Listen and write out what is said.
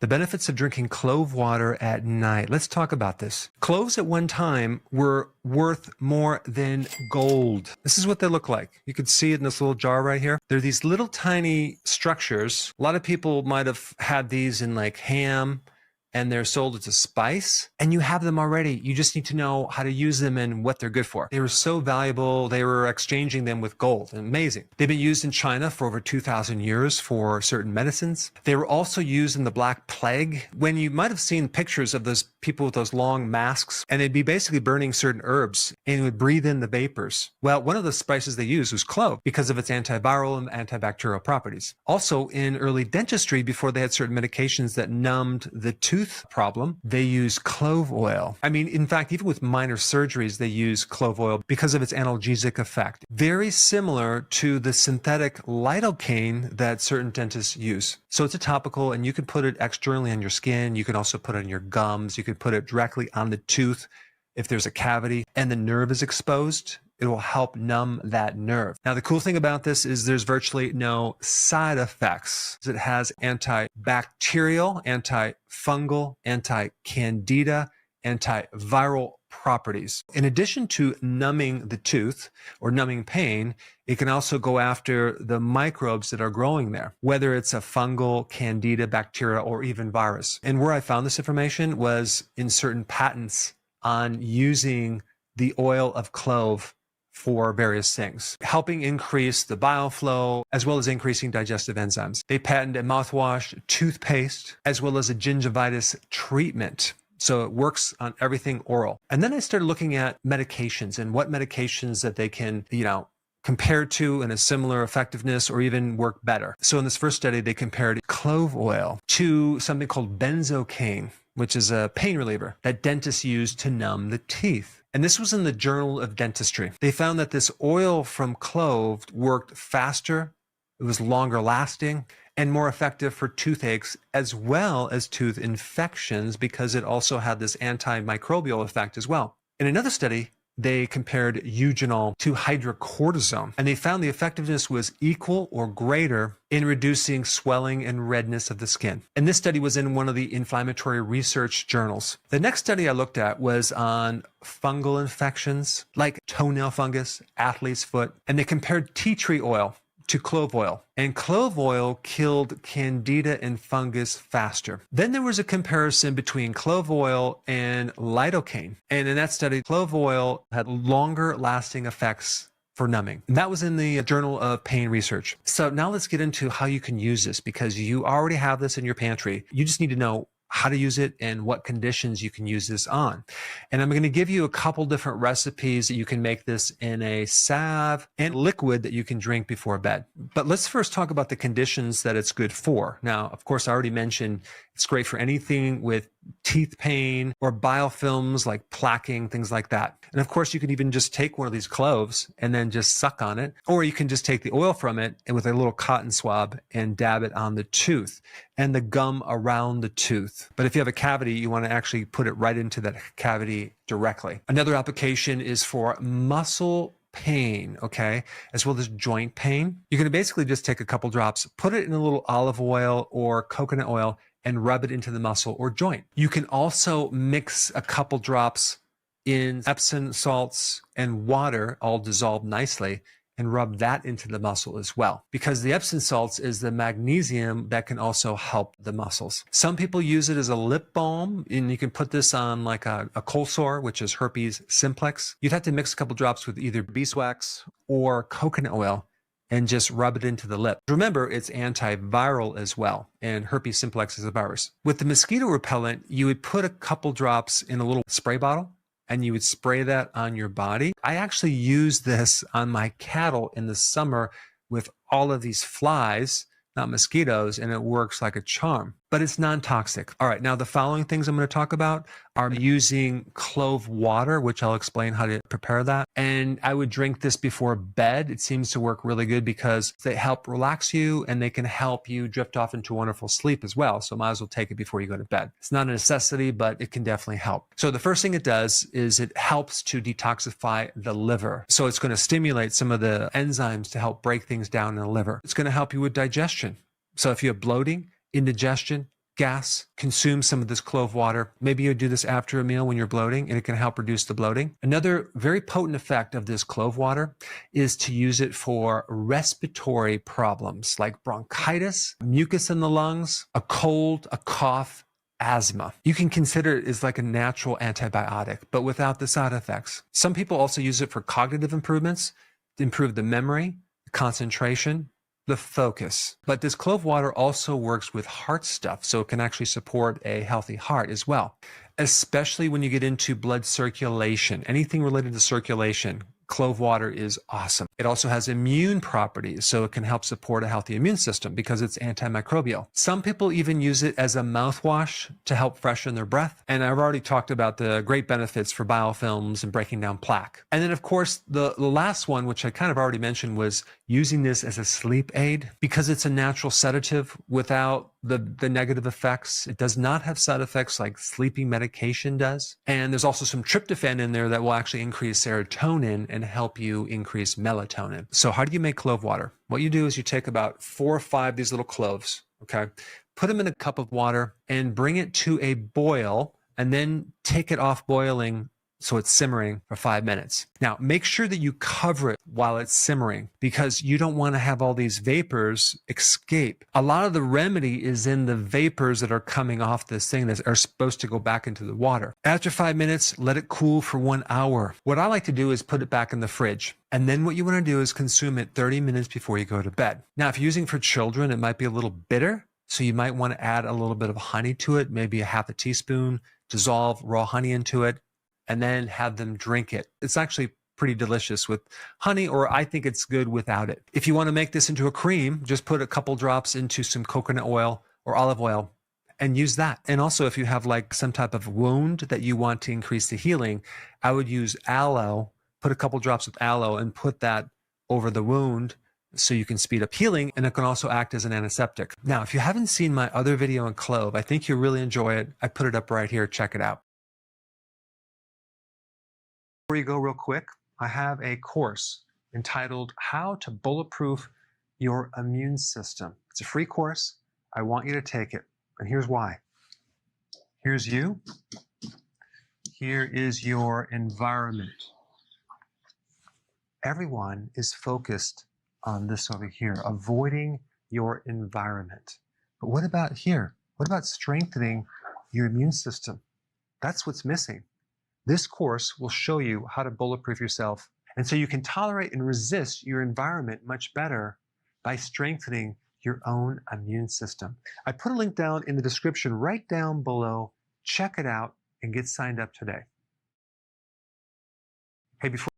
The benefits of drinking clove water at night. Let's talk about this. Cloves at one time were worth more than gold. This is what they look like. You can see it in this little jar right here. They're these little tiny structures. A lot of people might have had these in like ham, and they're sold as a spice, and you have them already. You just need to know how to use them and what they're good for. They were so valuable, they were exchanging them with gold. Amazing. They've been used in China for over 2,000 years for certain medicines. They were also used in the Black Plague, when you might have seen pictures of those people with those long masks, and they'd be basically burning certain herbs and would breathe in the vapors. Well, one of the spices they used was clove because of its antiviral and antibacterial properties. Also, in early dentistry, before they had certain medications that numbed the tooth problem, they use clove oil. I mean, in fact, even with minor surgeries, they use clove oil because of its analgesic effect. Very similar to the synthetic lidocaine that certain dentists use. So it's a topical, and you can put it externally on your skin. You can also put it on your gums. You can put it directly on the tooth if there's a cavity and the nerve is exposed. It will help numb that nerve. Now, the cool thing about this is there's virtually no side effects. It has antibacterial, antifungal, anti-candida, antiviral properties. In addition to numbing the tooth or numbing pain, it can also go after the microbes that are growing there, whether it's a fungal, candida, bacteria, or even virus. And where I found this information was in certain patents on using the oil of clove for various things, helping increase the bile flow, as well as increasing digestive enzymes. They patented a mouthwash, toothpaste, as well as a gingivitis treatment. So it works on everything oral. And then I started looking at medications and what medications that they can, compared to in a similar effectiveness or even work better. So in this first study, they compared clove oil to something called benzocaine, which is a pain reliever that dentists use to numb the teeth. And this was in the Journal of Dentistry. They found that this oil from clove worked faster, it was longer lasting, and more effective for toothaches as well as tooth infections because it also had this antimicrobial effect as well. In another study, they compared eugenol to hydrocortisone, and they found the effectiveness was equal or greater in reducing swelling and redness of the skin. And this study was in one of the inflammatory research journals. The next study I looked at was on fungal infections like toenail fungus, athlete's foot, and they compared tea tree oil to clove oil, and clove oil killed candida and fungus faster. Then there was a comparison between clove oil and lidocaine, and in that study, clove oil had longer lasting effects for numbing. And that was in the Journal of Pain Research. So now let's get into how you can use this, because you already have this in your pantry. You just need to know how to use it and what conditions you can use this on. And I'm going to give you a couple different recipes that you can make this in a salve and liquid that you can drink before bed. But let's first talk about the conditions that it's good for. Now, of course, I already mentioned it's great for anything with teeth pain or biofilms like plaquing, things like that. And of course, you can even just take one of these cloves and then just suck on it, or you can just take the oil from it and with a little cotton swab and dab it on the tooth and the gum around the tooth. But if you have a cavity, you want to actually put it right into that cavity directly. Another application is for muscle pain, okay, as well as joint pain. You're going to basically just take a couple drops, put it in a little olive oil or coconut oil, and rub it into the muscle or joint. You can also mix a couple drops in Epsom salts and water, all dissolved nicely, and rub that into the muscle as well. Because the Epsom salts is the magnesium that can also help the muscles. Some people use it as a lip balm, and you can put this on like a cold sore, which is herpes simplex. You'd have to mix a couple drops with either beeswax or coconut oil and just rub it into the lip. Remember, it's antiviral as well, and herpes simplex is a virus. With the mosquito repellent, you would put a couple drops in a little spray bottle, and you would spray that on your body. I actually use this on my cattle in the summer with all of these flies, not mosquitoes, and it works like a charm. But it's non-toxic. All right, now the following things I'm going to talk about are using clove water, which I'll explain how to prepare that. And I would drink this before bed. It seems to work really good because they help relax you and they can help you drift off into wonderful sleep as well. So might as well take it before you go to bed. It's not a necessity, but it can definitely help. So the first thing it does is it helps to detoxify the liver. So it's going to stimulate some of the enzymes to help break things down in the liver. It's going to help you with digestion. So if you have bloating, indigestion, gas, consume some of this clove water. Maybe you do this after a meal when you're bloating, and it can help reduce the bloating. Another very potent effect of this clove water is to use it for respiratory problems like bronchitis, mucus in the lungs, a cold, a cough, asthma. You can consider it as like a natural antibiotic, but without the side effects. Some people also use it for cognitive improvements, to improve the memory, the concentration, the focus. But this clove water also works with heart stuff, so it can actually support a healthy heart as well, especially when you get into blood circulation. Anything related to circulation, clove water is awesome. It also has immune properties, so it can help support a healthy immune system because it's antimicrobial. Some people even use it as a mouthwash to help freshen their breath. And I've already talked about the great benefits for biofilms and breaking down plaque. And then, of course, the last one, which I kind of already mentioned, was using this as a sleep aid because it's a natural sedative without the negative effects. It does not have side effects like sleeping medication does. And there's also some tryptophan in there that will actually increase serotonin and help you increase melatonin. So how do you make clove water? What you do is you take about 4 or 5 of these little cloves, okay? Put them in a cup of water and bring it to a boil and then take it off boiling so it's simmering for 5 minutes. Now, make sure that you cover it while it's simmering because you don't want to have all these vapors escape. A lot of the remedy is in the vapors that are coming off this thing that are supposed to go back into the water. After 5 minutes, let it cool for 1 hour. What I like to do is put it back in the fridge. And then what you want to do is consume it 30 minutes before you go to bed. Now, if you're using for children, it might be a little bitter. So you might want to add a little bit of honey to it, maybe a half a teaspoon, dissolve raw honey into it, and then have them drink it. It's actually pretty delicious with honey, or I think it's good without it. If you want to make this into a cream, just put a couple drops into some coconut oil or olive oil and use that. And also if you have like some type of wound that you want to increase the healing, I would use aloe, put a couple drops of aloe and put that over the wound so you can speed up healing, and it can also act as an antiseptic. Now, if you haven't seen my other video on clove, I think you'll really enjoy it. I put it up right here. Check it out. Before you go real quick, I have a course entitled How to Bulletproof Your Immune System. It's a free course. I want you to take it. And here's why. Here's you. Here is your environment. Everyone is focused on this over here, avoiding your environment. But what about here? What about strengthening your immune system? That's what's missing. This course will show you how to bulletproof yourself, and so you can tolerate and resist your environment much better by strengthening your own immune system. I put a link down in the description right down below. Check it out and get signed up today. Hey, before